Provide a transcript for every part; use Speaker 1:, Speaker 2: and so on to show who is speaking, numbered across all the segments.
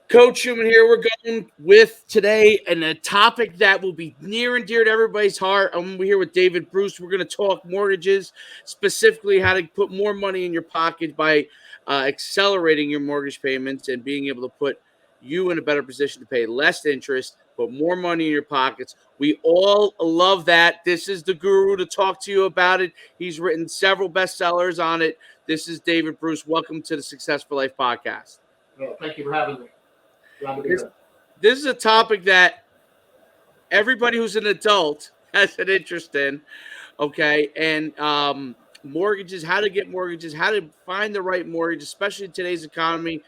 Speaker 1: Coach Schuman here. We're going with today and a topic that will be near and dear to everybody's heart. We're here with David Bruce. We're going to talk mortgages, specifically how to put more money in your pocket by accelerating your mortgage payments and being able to put you in a better position to pay less interest, put more money in your pockets. We all love that. This is the guru to talk to you about it. He's written several bestsellers on it. This is David Bruce. Welcome to the Success for Life podcast.
Speaker 2: Well, thank you for having me. Glad to be
Speaker 1: This,
Speaker 2: here.
Speaker 1: this is a topic that everybody who's an adult has an interest in. Okay, and mortgages, how to get mortgages, how to find the right mortgage, especially in today's economy.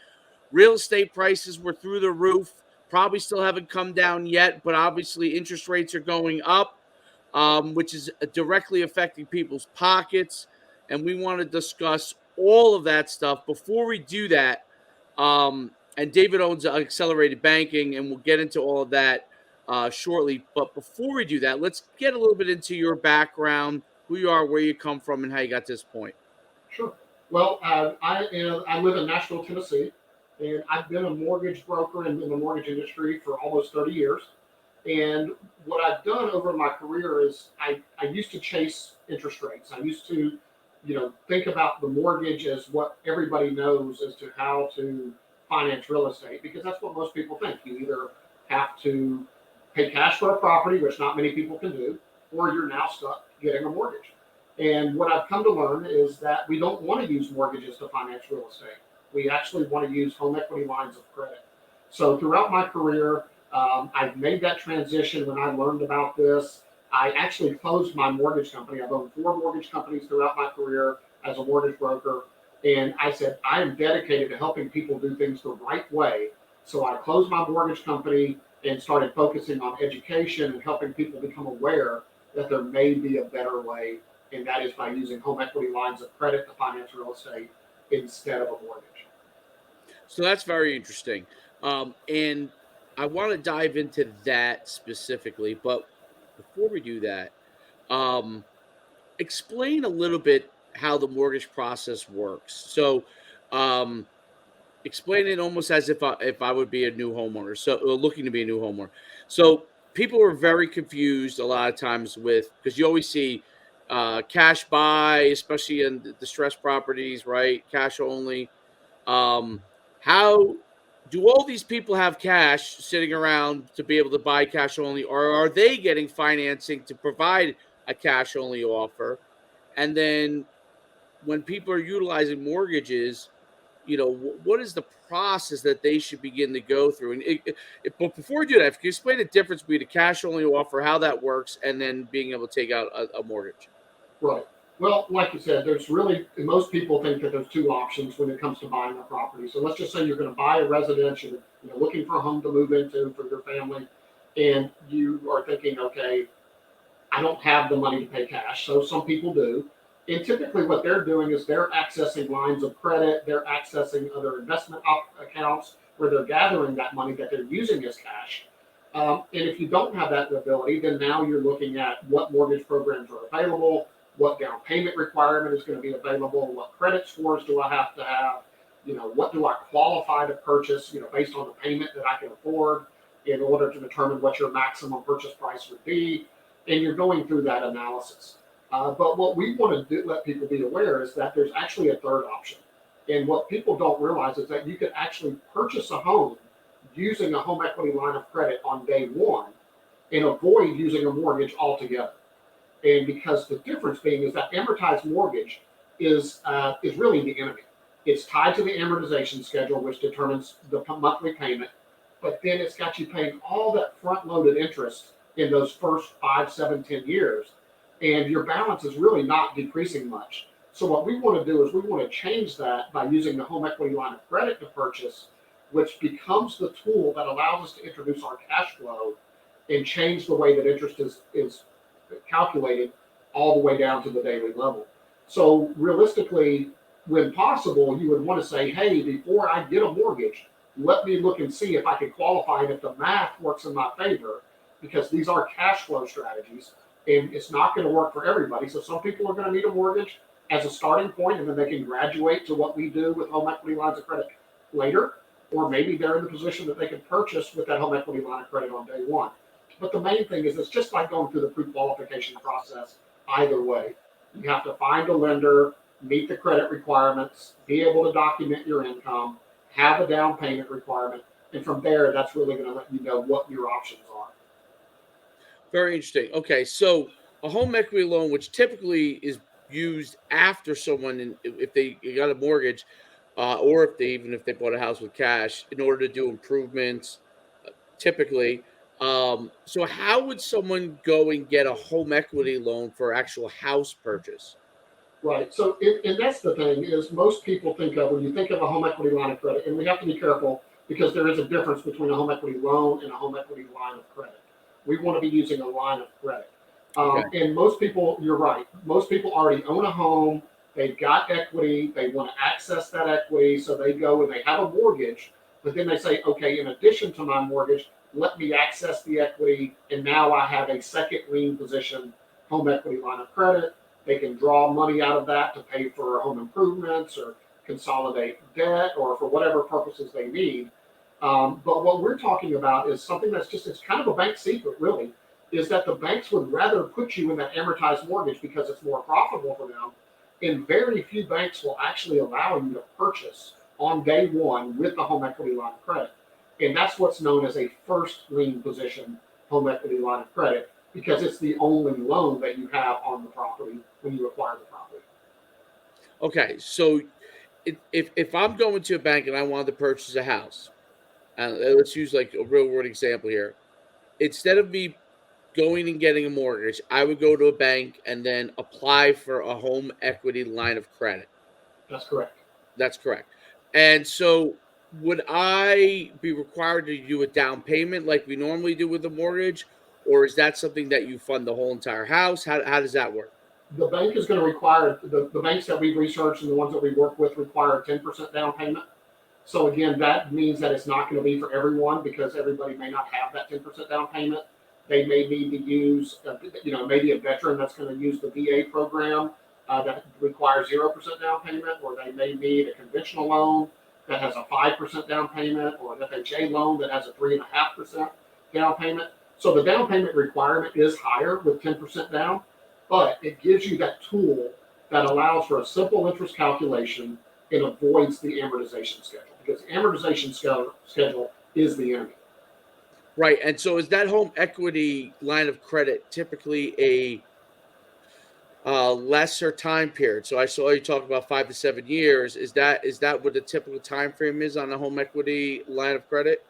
Speaker 1: Real estate prices were through the roof. Probably still haven't come down yet, but obviously interest rates are going up, which is directly affecting people's pockets. And we want to discuss all of that stuff. Before we do that, and David owns Accelerated Banking, and we'll get into all of that shortly. But before we do that, let's get a little bit into your background, who you are, where you come from, and how you got to this point.
Speaker 2: Sure. Well, I live in Nashville, Tennessee, and I've been a mortgage broker and in the mortgage industry for almost 30 years. And what I've done over my career is I used to chase interest rates. I used to, think about the mortgage as what everybody knows as to how to finance real estate because that's what most people think. You either have to pay cash for a property, which not many people can do, or you're now stuck getting a mortgage. And what I've come to learn is that we don't want to use mortgages to finance real estate. We actually want to use home equity lines of credit. So throughout my career, I've made that transition when I learned about this. I actually closed my mortgage company. I've owned 4 mortgage companies throughout my career as a mortgage broker. And I said, I am dedicated to helping people do things the right way. So I closed my mortgage company and started focusing on education and helping people become aware that there may be a better way, and that is by using home equity lines of credit to finance real estate instead of a mortgage.
Speaker 1: So that's very interesting. And I want to dive into that specifically. But before we do that, um, explain a little bit how the mortgage process works. So, um, explain it almost as if I would be a new homeowner, so looking to be a new homeowner. So people are very confused a lot of times with because you always see cash buy, especially in the distressed properties, right? Cash only. Um, how do all these people have cash sitting around to be able to buy cash only, or are they getting financing to provide a cash only offer? And then when people are utilizing mortgages, what is the process that they should begin to go through? And but before we do that, if you can explain the difference between a cash only offer, how that works, and then being able to take out a mortgage.
Speaker 2: Right. Well, like you said, there's really, most people think that there's 2 options when it comes to buying a property. So let's just say you're going to buy a residence, you're looking for a home to move into for your family, and you are thinking, okay, I don't have the money to pay cash. So some people do. And typically what they're doing is they're accessing lines of credit, they're accessing other investment accounts where they're gathering that money that they're using as cash. And if you don't have that ability, then now you're looking at what mortgage programs are available, what down payment requirement is going to be available, what credit scores do I have to have, what do I qualify to purchase, based on the payment that I can afford in order to determine what your maximum purchase price would be. And you're going through that analysis. But what we want to do, let people be aware is that there's actually a third option. And what people don't realize is that you could actually purchase a home using a home equity line of credit on day one and avoid using a mortgage altogether. And because the difference being is that amortized mortgage is really the enemy. It's tied to the amortization schedule, which determines the monthly payment, but then it's got you paying all that front-loaded interest in those first 5, 7, 10 years, and your balance is really not decreasing much. So what we want to do is we want to change that by using the home equity line of credit to purchase, which becomes the tool that allows us to introduce our cash flow and change the way that interest is calculated all the way down to the daily level. So realistically, when possible, you would want to say, hey, before I get a mortgage, let me look and see if I can qualify and if the math works in my favor, because these are cash flow strategies and it's not going to work for everybody. So some people are going to need a mortgage as a starting point, and then they can graduate to what we do with home equity lines of credit later. or maybe they're in the position that they can purchase with that home equity line of credit on day one. But the main thing is it's just like going through the pre-qualification process either way. You have to find a lender, meet the credit requirements, be able to document your income, have a down payment requirement, and from there, that's really going to let you know what your options are.
Speaker 1: Very interesting. Okay, so a home equity loan, which typically is used after someone, if they got a mortgage, or if they even if they bought a house with cash, in order to do improvements, typically. So how would someone go and get a home equity loan for actual house purchase?
Speaker 2: Right. So, and that's the thing is most people think of when you think of a home equity line of credit, and we have to be careful because there is a difference between a home equity loan and a home equity line of credit. We want to be using a line of credit.
Speaker 1: Okay.
Speaker 2: And most people, you're right, most people already own a home. They've got equity. They want to access that equity. So they go and they have a mortgage, but then they say, okay, in addition to my mortgage, let me access the equity. And now I have a second lien position home equity line of credit. They can draw money out of that to pay for home improvements or consolidate debt or for whatever purposes they need. But what we're talking about is something that's just, it's kind of a bank secret, really, is that the banks would rather put you in that amortized mortgage because it's more profitable for them. And very few banks will actually allow you to purchase on day one with the home equity line of credit. And that's what's known as a first lien position home equity line of credit because it's the only loan that you have on the property when you acquire the property.
Speaker 1: Okay, so if I'm going to a bank and I wanted to purchase a house, let's use like a real world example here. Instead of me going and getting a mortgage, I would go to a bank and then apply for a home equity line of credit.
Speaker 2: That's correct.
Speaker 1: That's correct. And so would I be required to do a down payment like we normally do with a mortgage, or is that something that you fund the whole entire house? How does that work?
Speaker 2: The bank is going to require, the banks that we've researched and the ones that we work with require a 10% down payment. So again, that means that it's not going to be for everyone because everybody may not have that 10% down payment. They may need to use, maybe a veteran that's going to use the VA program that requires 0% down payment, or they may need a conventional loan that has a 5% down payment, or an FHA loan that has a 3.5% down payment. So the down payment requirement is higher with 10% down, but it gives you that tool that allows for a simple interest calculation and avoids the amortization schedule because the amortization schedule is the enemy.
Speaker 1: Right. And so is that home equity line of credit typically a lesser time period? So I saw you talk about 5 to 7 years. Is that what the typical time frame is on a home equity line of credit?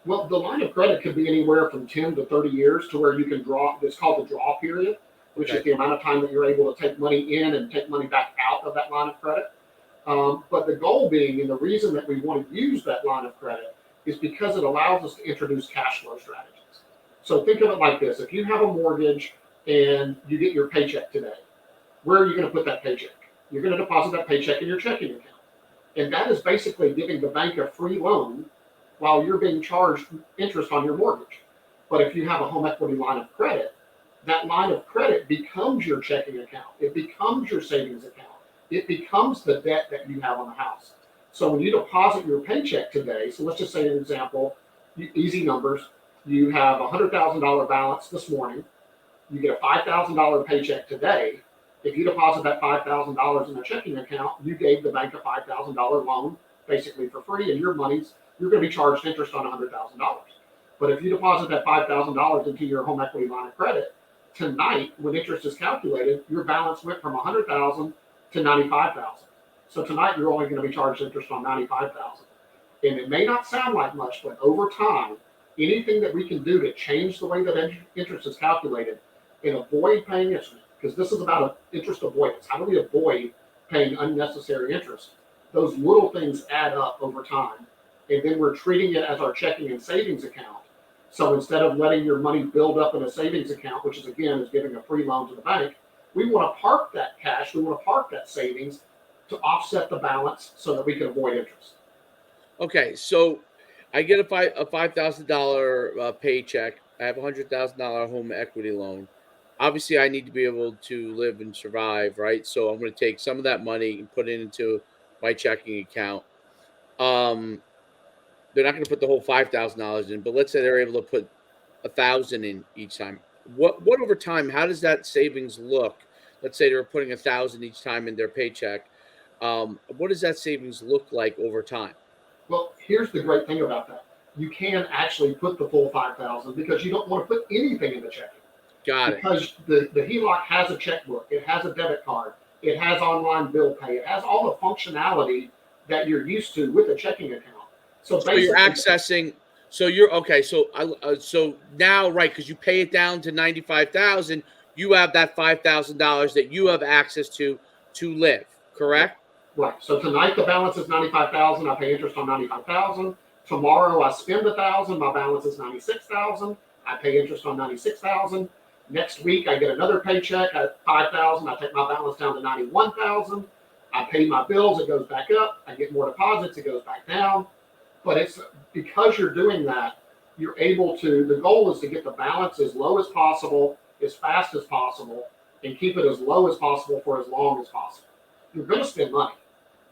Speaker 2: Well, the line of credit could be anywhere from 10 to 30 years to where you can draw. It's called the draw period, which is
Speaker 1: Okay.
Speaker 2: the amount of time that you're able to take money in and take money back out of that line of credit. But the goal being, and the reason that we want to use that line of credit is because it allows us to introduce cash flow strategies. So think of it like this. If you have a mortgage and you get your paycheck today, where are you going to put that paycheck? You're going to deposit that paycheck in your checking account. And that is basically giving the bank a free loan while you're being charged interest on your mortgage. But if you have a home equity line of credit, that line of credit becomes your checking account. It becomes your savings account. It becomes the debt that you have on the house. So when you deposit your paycheck today, so let's just say an example, easy numbers, you have a $100,000 balance this morning, you get a $5,000 paycheck today. If you deposit that $5,000 in a checking account, you gave the bank a $5,000 loan basically for free, and you're going to be charged interest on $100,000. But if you deposit that $5,000 into your home equity line of credit tonight, when interest is calculated, your balance went from 100,000 to 95,000. So tonight you're only going to be charged interest on 95,000. And it may not sound like much, but over time, anything that we can do to change the way that interest is calculated and avoid paying interest, because this is about interest avoidance. How do we avoid paying unnecessary interest? Those little things add up over time. And then we're treating it as our checking and savings account. So instead of letting your money build up in a savings account, which is again is giving a free loan to the bank, we want to park that cash, we want to park that savings to offset the balance so that we can avoid interest.
Speaker 1: Okay, so I get a $5,000 paycheck. I have $100,000 home equity loan. Obviously, I need to be able to live and survive, right? So I'm going to take some of that money and put it into my checking account. Um, they're not going to put the whole $5,000 in, but let's say they're able to put 1,000 in each time. What over time? How does that savings look? Let's say they're putting 1,000 each time in their paycheck. What does that savings look like over time?
Speaker 2: Well, here's the great thing about that. You can actually put the full 5,000 because you don't want to put anything in the checking,
Speaker 1: Got it.
Speaker 2: because the HELOC has a checkbook, it has a debit card, it has online bill pay, it has all the functionality that you're used to with a checking account. So
Speaker 1: So you're
Speaker 2: basically,
Speaker 1: accessing. So you're okay. So now, right? Because you pay it down to 95,000, you have that $5,000 that you have access to live.
Speaker 2: right,
Speaker 1: Correct.
Speaker 2: right. So tonight the balance is 95,000. I pay interest on 95,000. Tomorrow I spend 1,000. My balance is 96,000. I pay interest on 96,000. Next week I get another paycheck at 5,000. I take my balance down to 91,000. I pay my bills. It goes back up. I get more deposits. It goes back down. But it's because you're doing that, you're able to. The goal is to get the balance as low as possible, as fast as possible, and keep it as low as possible for as long as possible. You're going to spend money,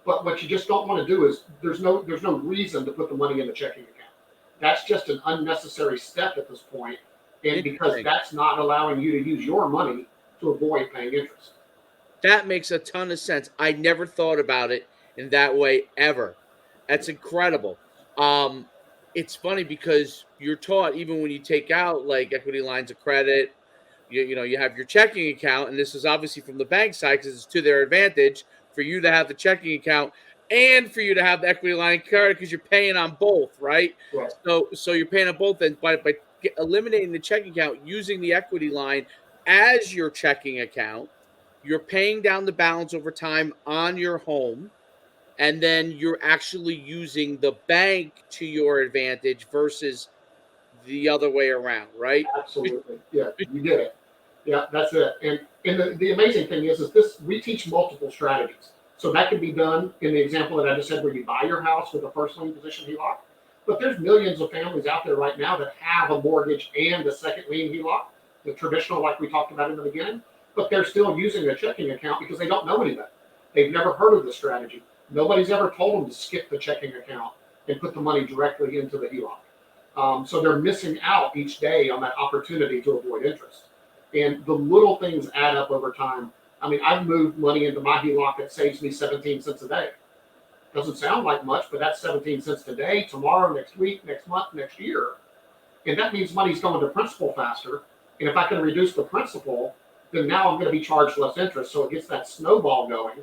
Speaker 2: but what you just don't want to do is there's no reason to put the money in the checking account. That's just an unnecessary step at this point, and because
Speaker 1: Interesting.
Speaker 2: that's not allowing you to use your money to avoid paying interest.
Speaker 1: That makes a ton of sense. I never thought about it in that way ever. That's incredible. Um, it's funny because you're taught even when you take out like equity lines of credit, you have your checking account, and this is obviously from the bank side because it's to their advantage for you to have the checking account and for you to have the equity line of credit because you're paying on both, right?
Speaker 2: Right.
Speaker 1: So you're paying on both, and by eliminating the checking account, using the equity line as your checking account, you're paying down the balance over time on your home, and then you're actually using the bank to your advantage versus the other way around, right?
Speaker 2: Absolutely. Yeah, you did it. Yeah, that's it. And the amazing thing is this we teach multiple strategies. So that can be done in the example that I just said where you buy your house with a first lien position HELOC. But there's millions of families out there right now that have a mortgage and a second lien HELOC, the traditional like we talked about in the beginning, but they're still using a checking account because they don't know any better. They've never heard of the strategy. Nobody's ever told them to skip the checking account and put the money directly into the HELOC. So they're missing out each day on that opportunity to avoid interest. And the little things add up over time. I mean, I've moved money into my HELOC that saves me 17 cents a day. Doesn't sound like much, but that's 17 cents today, tomorrow, next week, next month, next year. And that means money's going to principal faster. And if I can reduce the principal, then now I'm going to be charged less interest. So it gets that snowball going.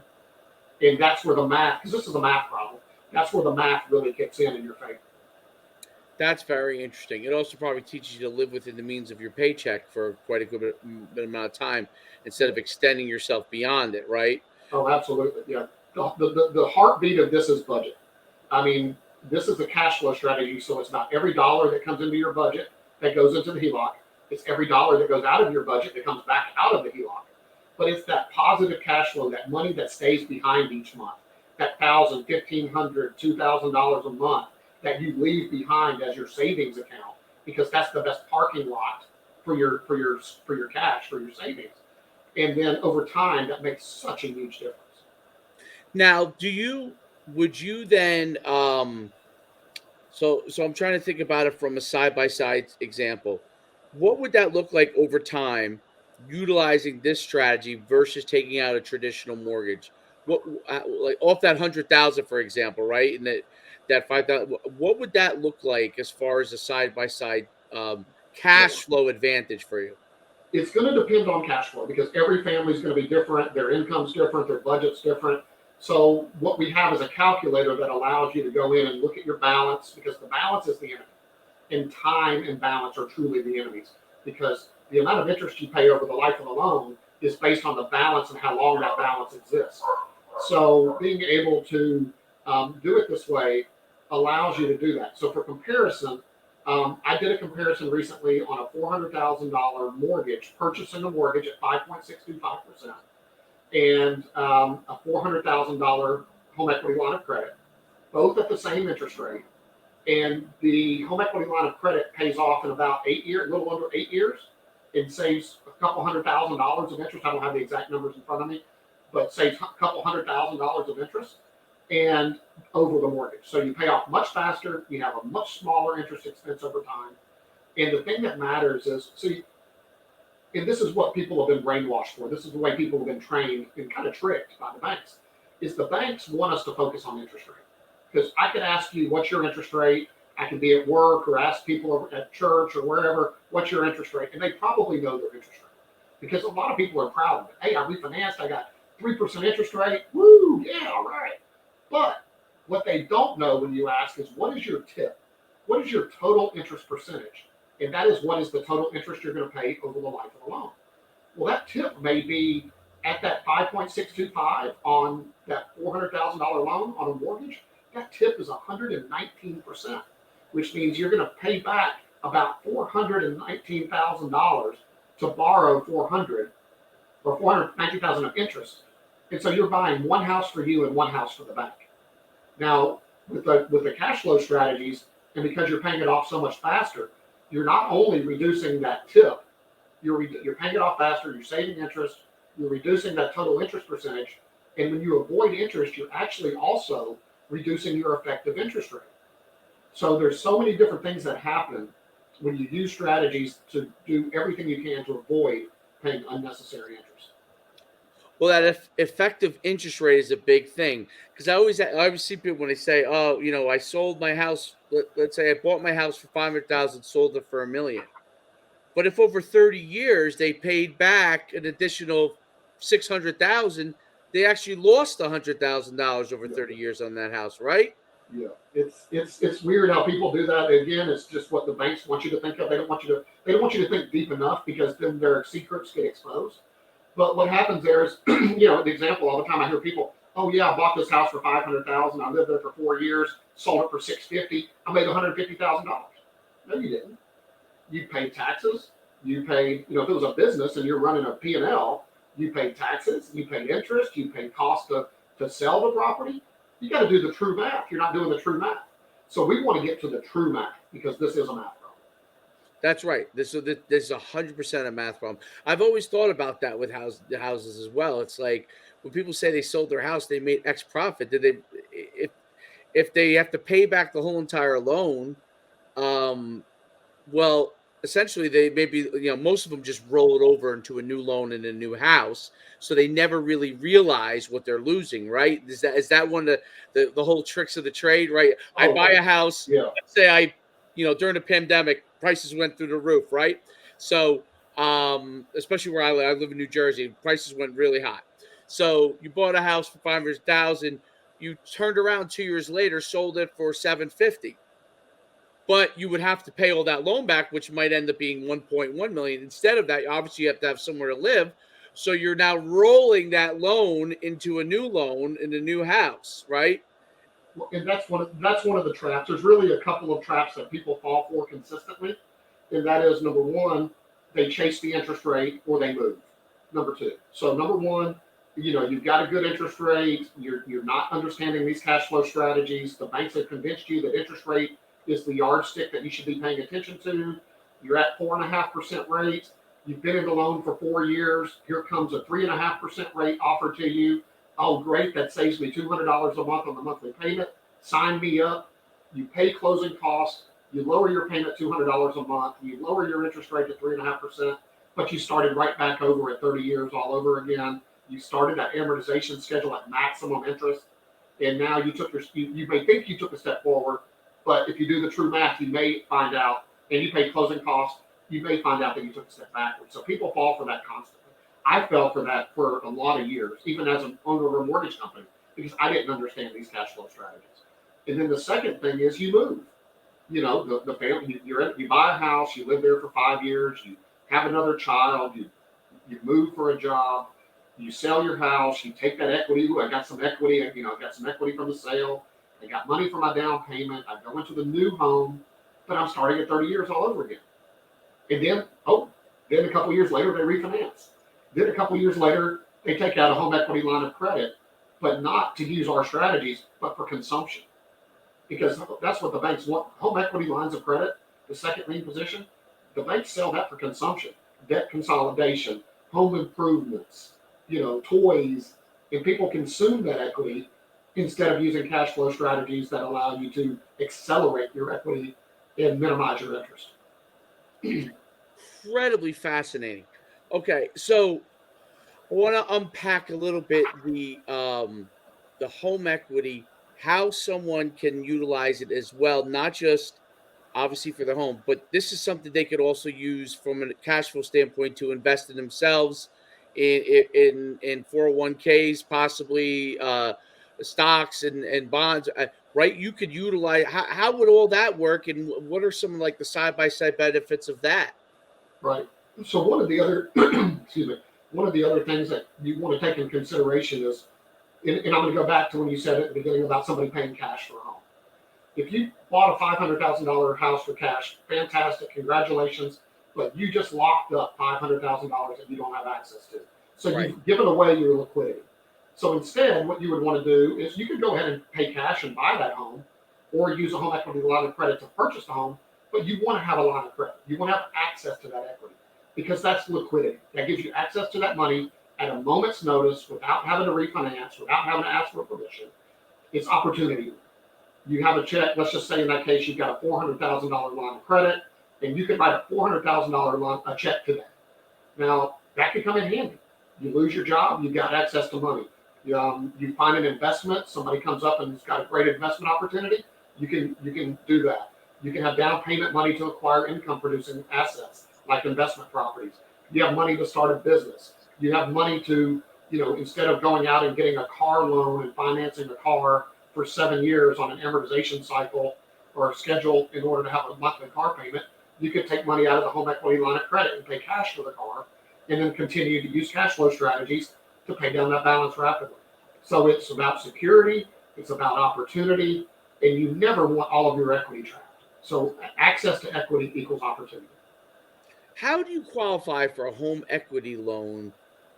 Speaker 2: And that's where the math, because this is a math problem, that's where the math really kicks in your favor.
Speaker 1: That's very interesting. It also probably teaches you to live within the means of your paycheck for quite a good bit amount of time instead of extending yourself beyond it, right?
Speaker 2: Oh, absolutely. Yeah. The heartbeat of this is budget. I mean, this is a cash flow strategy. So it's about every dollar that comes into your budget that goes into the HELOC. It's every dollar that goes out of your budget that comes back out of the HELOC. But it's that positive cash flow, that money that stays behind each month, that $1,000, $1,500, $2,000 a month that you leave behind as your savings account, because that's the best parking lot for your cash, for your savings. And then over time, that makes such a huge difference.
Speaker 1: Now, would you then so I'm trying to think about it from a side by side example. What would that look like over time utilizing this strategy versus taking out a traditional mortgage? What like off that 100,000 for example, right? And that 5,000, what would that look like as far as a side by side cash flow advantage for you?
Speaker 2: It's going to depend on cash flow because every family is going to be different. Their income's different. Their budget's different. So what we have is a calculator that allows you to go in and look at your balance, because the balance is the enemy. And time and balance are truly the enemies, because the amount of interest you pay over the life of the loan is based on the balance and how long that balance exists. So being able to do it this way allows you to do that. So for comparison, I did a comparison recently on a $400,000 mortgage, purchasing a mortgage at 5.625%, and a $400,000 home equity line of credit, both at the same interest rate. And the home equity line of credit pays off in about 8 years, a little under 8 years. It saves a couple $100,000 of interest. I don't have the exact numbers in front of me, but saves a couple $100,000 of interest. And over the mortgage. So you pay off much faster, you have a much smaller interest expense over time. And the thing that matters is, see, and this is what people have been brainwashed for. This is the way people have been trained and kind of tricked by the banks. Is the banks want us to focus on interest rate? Because I could ask you, what's your interest rate? I could be at work or ask people at church or wherever, what's your interest rate? And they probably know their interest rate because a lot of people are proud of it. Hey, I refinanced. I got 3% interest rate. Woo, yeah, all right. But what they don't know when you ask is, what is your tip? What is your total interest percentage? And that is what is the total interest you're going to pay over the life of the loan. Well, that tip may be at that 5.625 on that $400,000 loan on a mortgage. That tip is 119%, which means you're going to pay back about $419,000 to borrow 400 or 419,000 of interest. And so you're buying one house for you and one house for the bank. Now, with the cash flow strategies, and because you're paying it off so much faster, you're not only reducing that tip, you're paying it off faster, you're saving interest, you're reducing that total interest percentage, and when you avoid interest, you're actually also reducing your effective interest rate. So there's so many different things that happen when you use strategies to do everything you can to avoid paying unnecessary interest.
Speaker 1: Well, that effective interest rate is a big thing because I always see people when they say, "Oh, I sold my house. Let's say I bought my house for 500,000, sold it for 1 million." But if over 30 years they paid back an additional 600,000, they actually lost $100,000 over
Speaker 2: Yeah,
Speaker 1: 30 years on that house, right?
Speaker 2: yeah. It's weird how people do that. Again, it's just what the banks want you to think of. They don't want you to think deep enough because then their secrets get exposed. But what happens there is, the example all the time I hear people, oh yeah, I bought this house for 500,000. I lived there for 4 years, sold it for 650. I made $150,000. No, you didn't. You paid taxes. You paid, if it was a business and you're running a P&L, you paid taxes, you paid interest, you paid cost to sell the property. You got to do the true math. You're not doing the true math. So we want to get to the true math because this is a math problem.
Speaker 1: That's right. This is 100% a math problem. I've always thought about that with houses as well. It's like when people say they sold their house, they made X profit. Did they? If they have to pay back the whole entire loan, um, well, essentially they maybe most of them just roll it over into a new loan in a new house, so they never really realize what they're losing. Right? Is that one of the whole tricks of the trade? Right? I
Speaker 2: Oh,
Speaker 1: buy a house.
Speaker 2: yeah.
Speaker 1: Let's say during the pandemic, prices went through the roof. Right? So especially where I live in New Jersey, prices went really high. So you bought a house for 500,000. You turned around 2 years later, sold it for 750, but you would have to pay all that loan back, which might end up being 1.1 million. Instead of that, obviously you have to have somewhere to live. So you're now rolling that loan into a new loan in a new house, right?
Speaker 2: And that's one of the traps. There's really a couple of traps that people fall for consistently, and that is number one, they chase the interest rate or they move. Number two. So number one, you've got a good interest rate. You're not understanding these cash flow strategies. The banks have convinced you that interest rate is the yardstick that you should be paying attention to. You're at 4.5% rate. You've been in the loan for 4 years. Here comes a 3.5% rate offered to you. Oh, great! That saves me $200 a month on the monthly payment. Sign me up. You pay closing costs. You lower your payment $200 a month. You lower your interest rate to 3.5%, but you started right back over at 30 years all over again. You started that amortization schedule at maximum interest, and now you may think you took a step forward, but if you do the true math, you may find out, and you pay closing costs, you may find out that you took a step backwards. So people fall for that constantly. I fell for that for a lot of years, even as an owner of a mortgage company, because I didn't understand these cash flow strategies. And then the second thing is you move. The family, you buy a house, you live there for 5 years, you have another child, you move for a job, you sell your house, you take that equity. Ooh, I got some equity, I got some equity from the sale. I got money for my down payment. I go into the new home, but I'm starting at 30 years all over again. And then a couple of years later, they refinance. Then a couple of years later, they take out a home equity line of credit, but not to use our strategies, but for consumption. Because that's what the banks want. Home equity lines of credit, the second lien position, the banks sell that for consumption, debt consolidation, home improvements, toys, and people consume that equity instead of using cash flow strategies that allow you to accelerate your equity and minimize your interest.
Speaker 1: Incredibly fascinating. Okay, so I want to unpack a little bit the home equity, how someone can utilize it as well, not just obviously for the home, but this is something they could also use from a cash flow standpoint to invest in themselves in 401ks, possibly stocks and bonds. Right? You could utilize. How would all that work, and what are some like the side by side benefits of that?
Speaker 2: Right. So one of the other, excuse me, one of the other things that you want to take in consideration is, and I'm going to go back to when you said at the beginning about somebody paying cash for a home. If you bought a $500,000 house for cash, fantastic, congratulations, but you just locked up $500,000 that you don't have access to. So
Speaker 1: Right.
Speaker 2: you've given away your liquidity. So instead, what you would want to do is you could go ahead and pay cash and buy that home, or use a home equity line of credit to purchase the home, but you want to have a line of credit. You want to have access to that equity because that's liquidity. That gives you access to that money at a moment's notice without having to refinance, without having to ask for permission. It's opportunity. You have a check, let's just say in that case, you've got a $400,000 line of credit, and you could write a $400,000 a check today. Now, that could come in handy. You lose your job, you've got access to money. You find an investment, somebody comes up and has got a great investment opportunity, you can do that. You can have down payment money to acquire income producing assets like investment properties. You have money to start a business. You have money to, instead of going out and getting a car loan and financing a car for 7 years on an amortization cycle or a schedule in order to have a monthly car payment, you could take money out of the home equity line of credit and pay cash for the car, and then continue to use cash flow strategies to pay down that balance rapidly. So it's about security, it's about opportunity, and you never want all of your equity trapped. So access to equity equals opportunity.
Speaker 1: How do you qualify for a home equity loan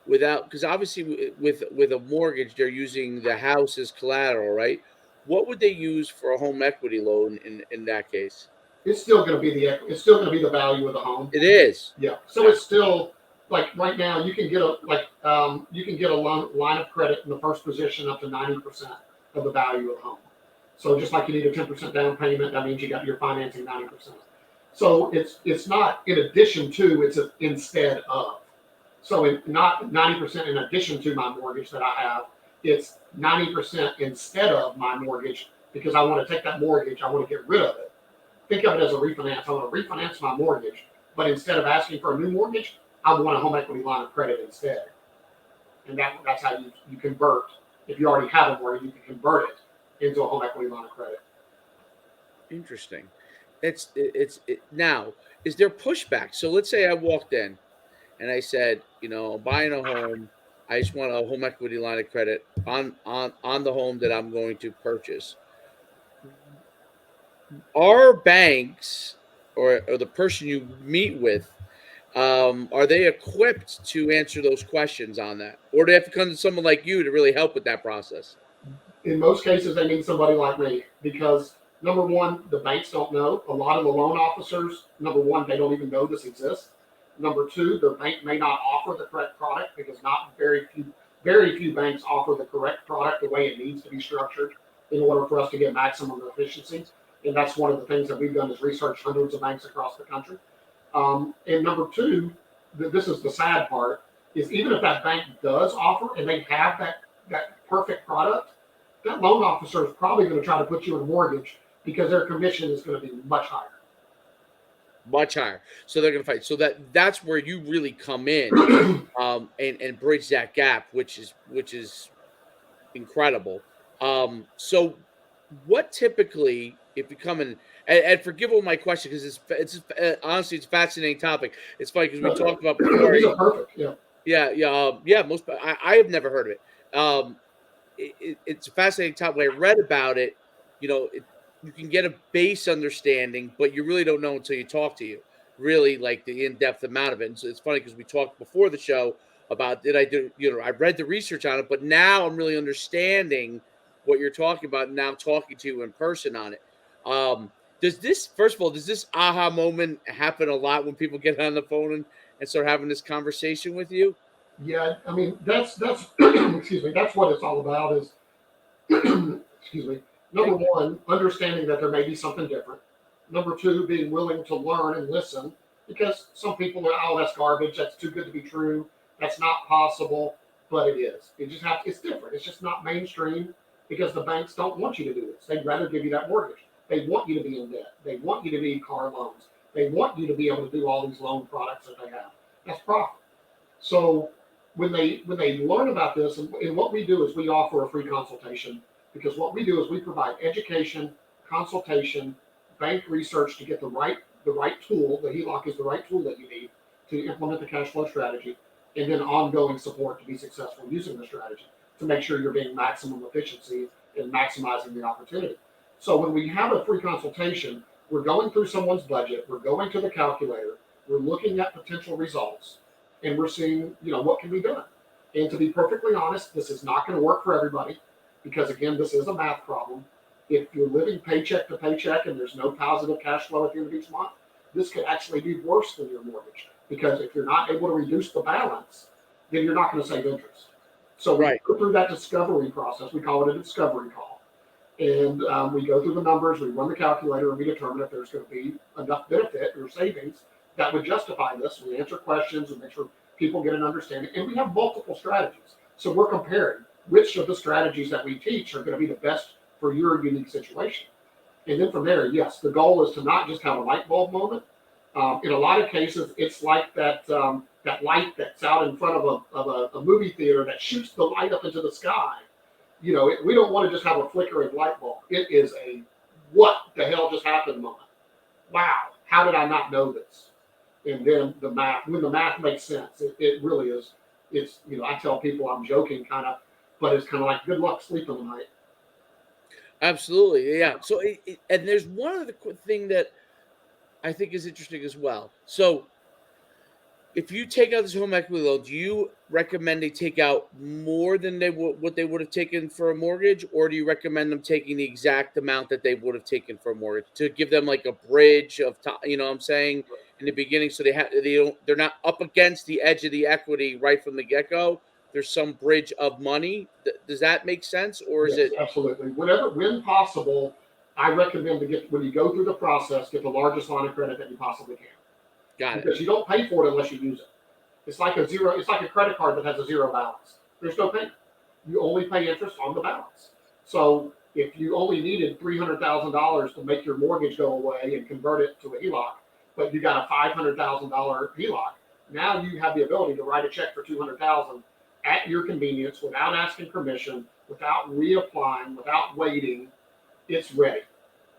Speaker 1: without, because obviously with a mortgage they're using the house as collateral, right? What would they use for a home equity loan in that case?
Speaker 2: It's still going to be the value of the home.
Speaker 1: It is.
Speaker 2: Yeah. So
Speaker 1: Okay.
Speaker 2: it's still like right now you can get a line of credit in the first position up to 90% of the value of the home. So just like you need a 10% down payment, that means you got your financing 90%. So it's not in addition to, instead of. So not 90% in addition to my mortgage that I have, it's 90% instead of my mortgage because I want to take that mortgage, I want to get rid of it. Think of it as a refinance. I want to refinance my mortgage, but instead of asking for a new mortgage, I want a home equity line of credit instead. And that's how you convert. If you already have a mortgage, you can convert it into a home equity line of credit.
Speaker 1: Interesting. Now, is there pushback? So let's say I walked in and I said, I'm buying a home. I just want a home equity line of credit on the home that I'm going to purchase. Are banks or the person you meet with, are they equipped to answer those questions on that, or do they have to come to someone like you to really help with that process?
Speaker 2: In most cases, they need somebody like me because number one, the banks don't know. A lot of the loan officers, number one, they don't even know this exists. Number two, the bank may not offer the correct product because not very few banks offer the correct product the way it needs to be structured in order for us to get maximum efficiency. And that's one of the things that we've done is research hundreds of banks across the country. And number two, this is the sad part, is even if that bank does offer and they have that perfect product, that loan officer is probably going to try to put you in a mortgage because their commission is going to be much higher.
Speaker 1: Much higher. So they're going to fight. So that's where you really come in, and bridge that gap, which is incredible. So what typically, if you come in, and forgive all my question because honestly it's a fascinating topic. It's funny because we talked about before.
Speaker 2: These are perfect. Yeah.
Speaker 1: Yeah, yeah, yeah. I have never heard of it. It's a fascinating topic. When I read about it, you can get a base understanding, but you really don't know until you talk to you. Really, like the in-depth amount of it. And so it's funny because we talked before the show about did I do I read the research on it, but now I'm really understanding what you're talking about. Now talking to you in person on it. Does this first of all does this aha moment happen a lot when people get on the phone and start having this conversation with you?
Speaker 2: Yeah. I mean, that's excuse me. That's what it's all about. Is Excuse me. Number
Speaker 1: Take it.
Speaker 2: one, understanding that there may be something different. Number two, being willing to learn and listen, because some people are, oh, that's garbage. That's too good to be true. That's not possible, but it is. It's different. It's just not mainstream because the banks don't want you to do this. They'd rather give you that mortgage. They want you to be in debt. They want you to be car loans. They want you to be able to do all these loan products that they have. That's profit. So when they learn about this, and what we do is we offer a free consultation, because what we do is we provide education, consultation, bank research to get the right tool. The HELOC is the right tool that you need to implement the cash flow strategy, and then ongoing support to be successful using the strategy to make sure you're being maximum efficiency and maximizing the opportunity. So when we have a free consultation, we're going through someone's budget, we're going to the calculator, we're looking at potential results, and we're seeing, what can be done. And to be perfectly honest, this is not going to work for everybody because, again, this is a math problem. If you're living paycheck to paycheck and there's no positive cash flow at the end of each month, this could actually be worse than your mortgage, because if you're not able to reduce the balance, then you're not going to save interest. So we
Speaker 1: Right.
Speaker 2: go through that discovery process. We call it a discovery call. And we go through the numbers, we run the calculator, and we determine if there's going to be enough benefit or savings that would justify this. We answer questions and make sure people get an understanding. And we have multiple strategies. So we're comparing which of the strategies that we teach are going to be the best for your unique situation. And then from there, yes, the goal is to not just have a light bulb moment. In a lot of cases, it's like that light that's out in front of a movie theater that shoots the light up into the sky. We don't want to just have a flickering light bulb. It is a what the hell just happened moment. Wow, how did I not know this? And then when the math makes sense, it really is. I tell people I'm joking kind of, but it's kind of like good luck sleeping tonight.
Speaker 1: Absolutely. Yeah. So, and there's one other thing that I think is interesting as well. So, if you take out this home equity loan, do you recommend they take out more than what they would have taken for a mortgage, or do you recommend them taking the exact amount that they would have taken for a mortgage to give them like a bridge of time? You know what I'm saying, in the beginning, so they're not up against the edge of the equity right from the get go. There's some bridge of money. Does that make sense, or is
Speaker 2: Yes,
Speaker 1: it?
Speaker 2: absolutely. When possible, I recommend to get when you go through the process, get the largest line of credit that you possibly can,
Speaker 1: Got it.
Speaker 2: because you don't pay for it unless you use it. It's like a zero. It's like a credit card that has a zero balance. There's no payment. You only pay interest on the balance. So if you only needed $300,000 to make your mortgage go away and convert it to a HELOC, but you got a $500,000 HELOC, now you have the ability to write a check for $200,000 at your convenience without asking permission, without reapplying, without waiting. It's ready.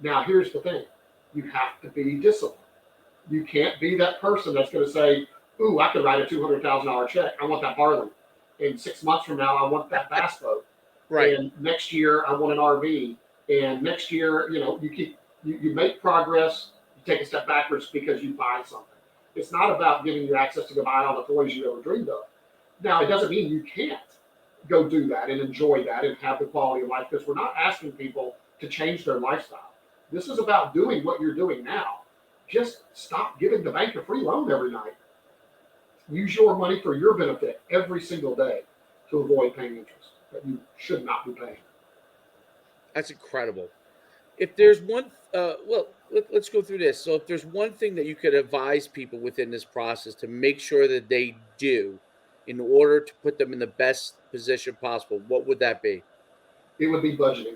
Speaker 2: Now here's the thing: you have to be disciplined. You can't be that person that's going to say, "Ooh, I could write a $200,000 check. I want that Harley." And 6 months from now, I want that bass boat.
Speaker 1: Right.
Speaker 2: And next year, I want an RV. And next year, you make progress. You take a step backwards because you buy something. It's not about giving you access to go buy all the toys you ever dreamed of. Now, it doesn't mean you can't go do that and enjoy that and have the quality of life, because we're not asking people to change their lifestyle. This is about doing what you're doing now. Just stop giving the bank a free loan every night. Use your money for your benefit every single day to avoid paying interest that you should not be paying.
Speaker 1: That's incredible. If there's one, let's go through this. So, if there's one thing that you could advise people within this process to make sure that they do in order to put them in the best position possible, what would that be?
Speaker 2: It would be budgeting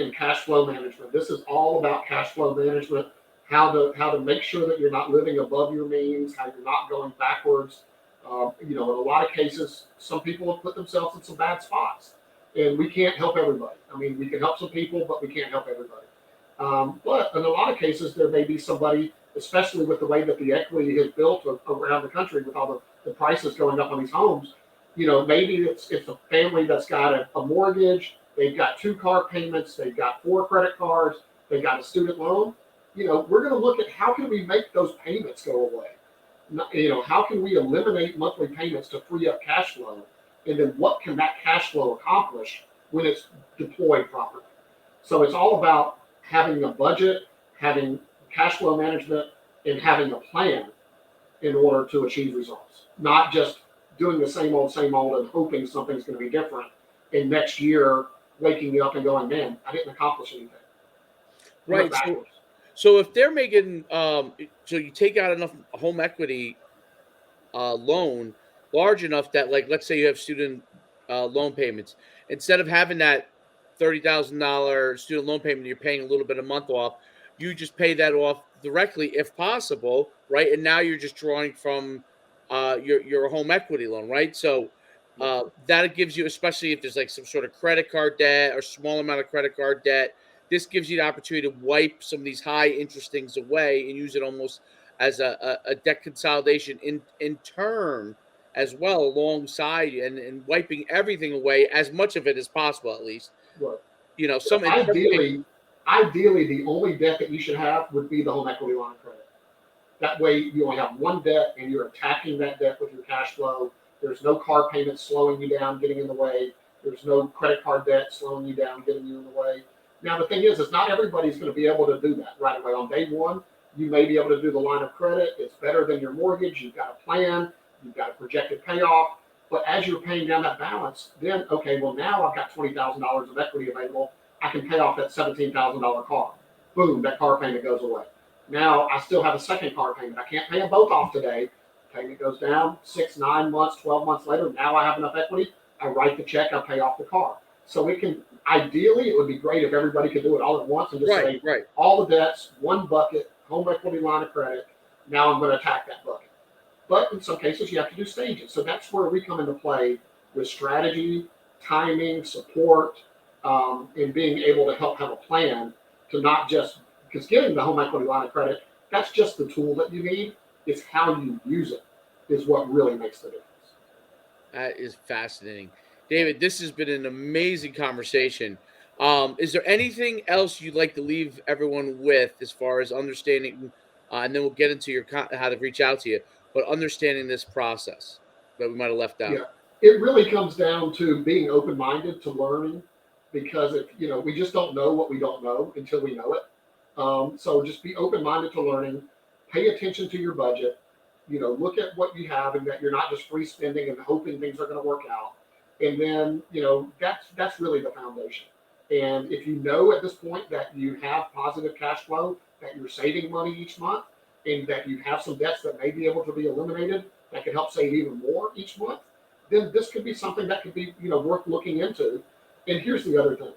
Speaker 2: and cash flow management. This is all about cash flow management, how to make sure that you're not living above your means, how you're not going backwards. In a lot of cases, some people have put themselves in some bad spots, and we can't help everybody. I mean, we can help some people, but we can't help everybody. But in a lot of cases, there may be somebody, especially with the way that the equity has built around the country with all the prices going up on these homes. Maybe it's a family that's got a mortgage, they've got 2 car payments, they've got 4 credit cards, they've got a student loan. We're going to look at how can we make those payments go away. How can we eliminate monthly payments to free up cash flow, and then what can that cash flow accomplish when it's deployed properly. So it's all about having a budget, having cash flow management, and having a plan in order to achieve results, not just doing the same old and hoping something's going to be different. And next year, waking you up and going, man, I didn't accomplish anything. I went
Speaker 1: Right. So
Speaker 2: backwards.
Speaker 1: so if they're making so you take out enough home equity loan large enough that, like, let's say you have student loan payments, instead of having that $30,000 student loan payment, you're paying a little bit a month off. You just pay that off directly, if possible, right? And now you're just drawing from your home equity loan, right? So
Speaker 2: Yeah,
Speaker 1: that gives you, especially if there's like some sort of credit card debt or small amount of credit card debt, this gives you the opportunity to wipe some of these high interest things away and use it almost as a debt consolidation in turn as well, alongside and wiping everything away, as much of it as possible, at least.
Speaker 2: but
Speaker 1: You know,
Speaker 2: well,
Speaker 1: in some cases.
Speaker 2: ideally, the only debt that you should have would be the home equity line of credit. That way, you only have one debt, and you're attacking that debt with your cash flow. There's no car payments slowing you down, getting in the way. There's no credit card debt slowing you down, getting you in the way. Now, the thing is not everybody's going to be able to do that right away. On day one, you may be able to do the line of credit. It's better than your mortgage. You've got a plan. You've got a projected payoff. But as you're paying down that balance, then, okay, well, now I've got $20,000 of equity available. I can pay off that $17,000 car. Boom, that car payment goes away. Now I still have a second car payment. I can't pay them both off today. Payment goes down 6, 9 months, 12 months later. Now I have enough equity. I write the check. I pay off the car. So it can, ideally, it would be great if everybody could do it all at once and just
Speaker 1: Right,
Speaker 2: say,
Speaker 1: right.
Speaker 2: all the debts, one bucket, home equity line of credit. Now I'm going to attack that bucket. But in some cases, you have to do stages. So that's where we come into play with strategy, timing, support, and being able to help have a plan to not just, because getting the home equity line of credit, that's just the tool that you need. It's how you use it is what really makes the difference.
Speaker 1: That is fascinating. David, this has been an amazing conversation. Is there anything else you'd like to leave everyone with as far as understanding, and then we'll get into how to reach out to you, but understanding this process that we might have left out?
Speaker 2: Yeah, it really comes down to being open minded to learning, because if we just don't know what we don't know until we know it. So just be open minded to learning. Pay attention to your budget. Look at what you have, and that you're not just free spending and hoping things are going to work out. And then that's really the foundation. And if you know at this point that you have positive cash flow, that you're saving money each month, and that you have some debts that may be able to be eliminated, that can help save even more each month, then this could be something that could be worth looking into. And here's the other thing: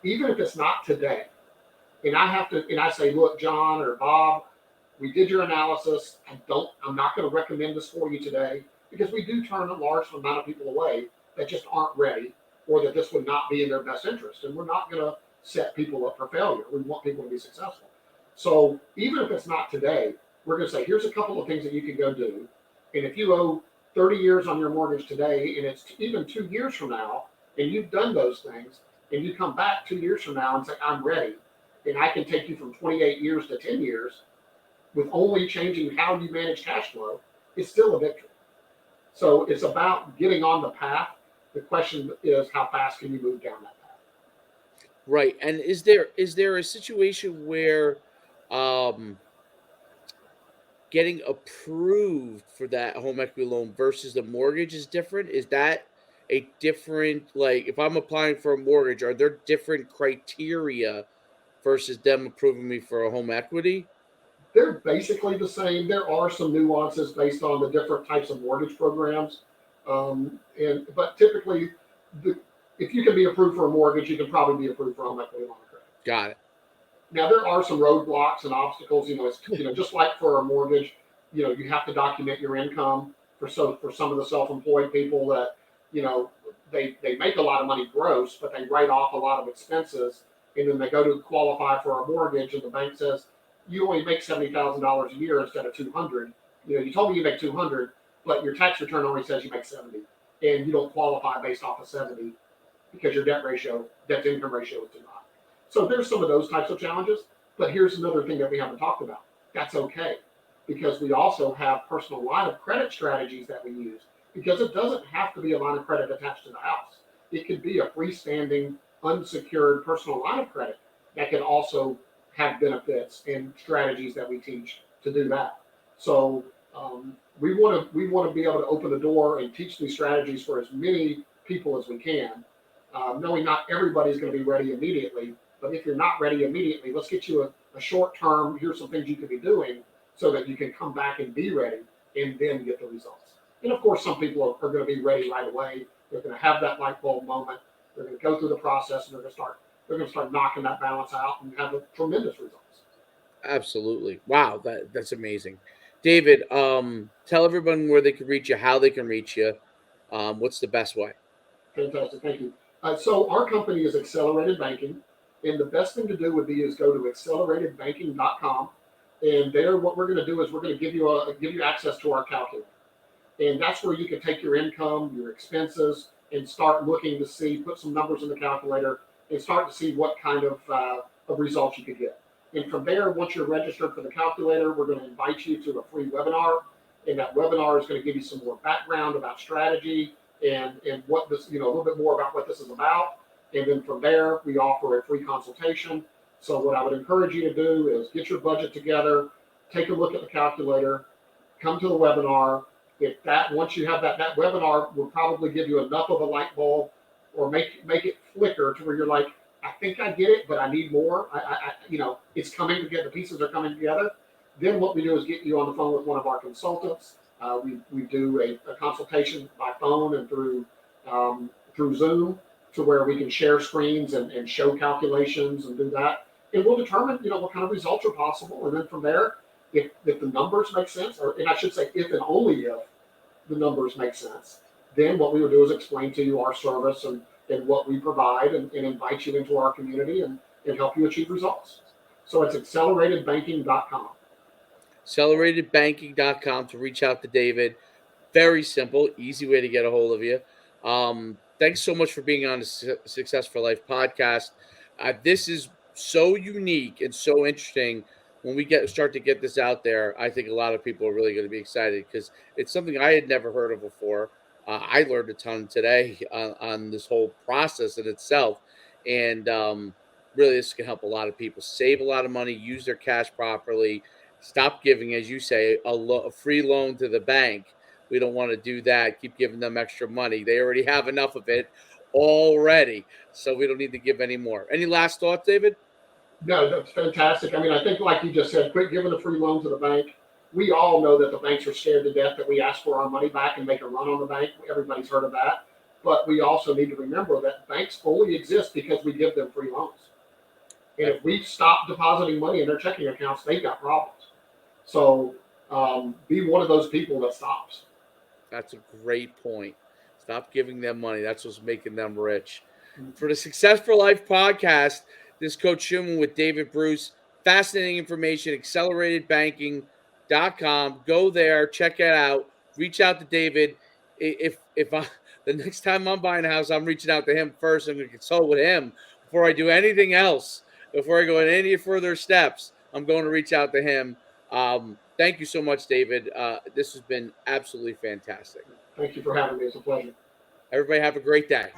Speaker 2: even if it's not today, and I say, look, John or Bob, we did your analysis. I'm not going to recommend this for you today, because we do turn a large amount of people away that just aren't ready, or that this would not be in their best interest. And we're not going to set people up for failure. We want people to be successful. So even if it's not today, we're going to say, here's a couple of things that you can go do. And if you owe 30 years on your mortgage today, and it's even 2 years from now, and you've done those things, and you come back 2 years from now and say, I'm ready, and I can take you from 28 years to 10 years with only changing how you manage cash flow, it's still a victory. So it's about getting on the path. The question is, how fast can you move down that path?
Speaker 1: Right. And is there a situation where um, getting approved for that home equity loan versus the mortgage is different? Is that a different, like, if I'm applying for a mortgage, are there different criteria versus them approving me for a home equity?
Speaker 2: They're basically the same. There are some nuances based on the different types of mortgage programs, but typically, the, if you can be approved for a mortgage, you can probably be approved for home equity line of credit.
Speaker 1: Got
Speaker 2: Now there are some roadblocks and obstacles. It's just like for a mortgage, you have to document your income. For some of the self-employed people that they make a lot of money gross, but they write off a lot of expenses, and then they go to qualify for a mortgage, and the bank says you only make $70,000 a year instead of 200. You told me you make 200, but your tax return only says you make 70, and you don't qualify based off of 70 because your debt to income ratio is too high. So there's some of those types of challenges. But here's another thing that we haven't talked about. That's okay, because we also have personal line of credit strategies that we use, because it doesn't have to be a line of credit attached to the house. It could be a freestanding, unsecured personal line of credit that can also have benefits and strategies that we teach to do that. So we want to be able to open the door and teach these strategies for as many people as we can, knowing not everybody's going to be ready immediately. But if you're not ready immediately, let's get you a short term. Here's some things you could be doing so that you can come back and be ready and then get the results. And of course, some people are going to be ready right away. They're going to have that light bulb moment. They're going to go through the process and they're going to start knocking that balance out and have tremendous results.
Speaker 1: Absolutely. Wow, that's amazing. David, tell everyone where they can reach you, how they can reach you. What's the best way?
Speaker 2: Fantastic. Thank you. So our company is Accelerated Banking, and the best thing to do would be is go to acceleratedbanking.com, and there what we're going to do is we're going to give you access to our calculator, and that's where you can take your income, your expenses, and start looking to see, put some numbers in the calculator, and start to see what kind of results you could get. And from there, once you're registered for the calculator, we're going to invite you to a free webinar, and that webinar is going to give you some more background about strategy and what this, a little bit more about what this is about. And then from there, we offer a free consultation. So what I would encourage you to do is get your budget together, take a look at the calculator, come to the webinar. If that once you have that webinar will probably give you enough of a light bulb or make it flicker to where you're like, I think I get it, but I need more. It's coming together. The pieces are coming together. Then what we do is get you on the phone with one of our consultants. We do a consultation by phone and through Zoom to where we can share screens and show calculations and do that. And we'll determine, what kind of results are possible. And then from there, if the numbers make sense, and I should say if and only if the numbers make sense, then what we would do is explain to you our service and what we provide and invite you into our community and help you achieve results. So it's acceleratedbanking.com.
Speaker 1: Acceleratedbanking.com to reach out to David. Very simple, easy way to get a hold of you. Thanks so much for being on the Success for Life podcast. This is so unique and so interesting. When we start to get this out there, I think a lot of people are really going to be excited because it's something I had never heard of before. I learned a ton today on this whole process in itself, and really, this can help a lot of people save a lot of money, use their cash properly, stop giving, as you say, a free loan to the bank. We don't want to do that. Keep giving them extra money. They already have enough of it already, so we don't need to give any more. Any last thoughts, David?
Speaker 2: No, that's fantastic. I mean, I think like you just said, quit giving a free loan to the bank. We all know that the banks are scared to death that we ask for our money back and make a run on the bank. Everybody's heard of that. But we also need to remember that banks fully exist because we give them free loans. And if we stop depositing money in their checking accounts, they've got problems. So be one of those people that stops.
Speaker 1: That's a great point. Stop giving them money. That's what's making them rich. For the Success for Life podcast, this is Coach Schuman with David Bruce. Fascinating information, acceleratedbanking.com. Go there, check it out. Reach out to David. The next time I'm buying a house, I'm reaching out to him first. I'm going to consult with him before I do anything else. Before I go in any further steps, I'm going to reach out to him. Thank you so much, David. This has been absolutely fantastic.
Speaker 2: Thank you for having me. It's a pleasure.
Speaker 1: Everybody have a great day.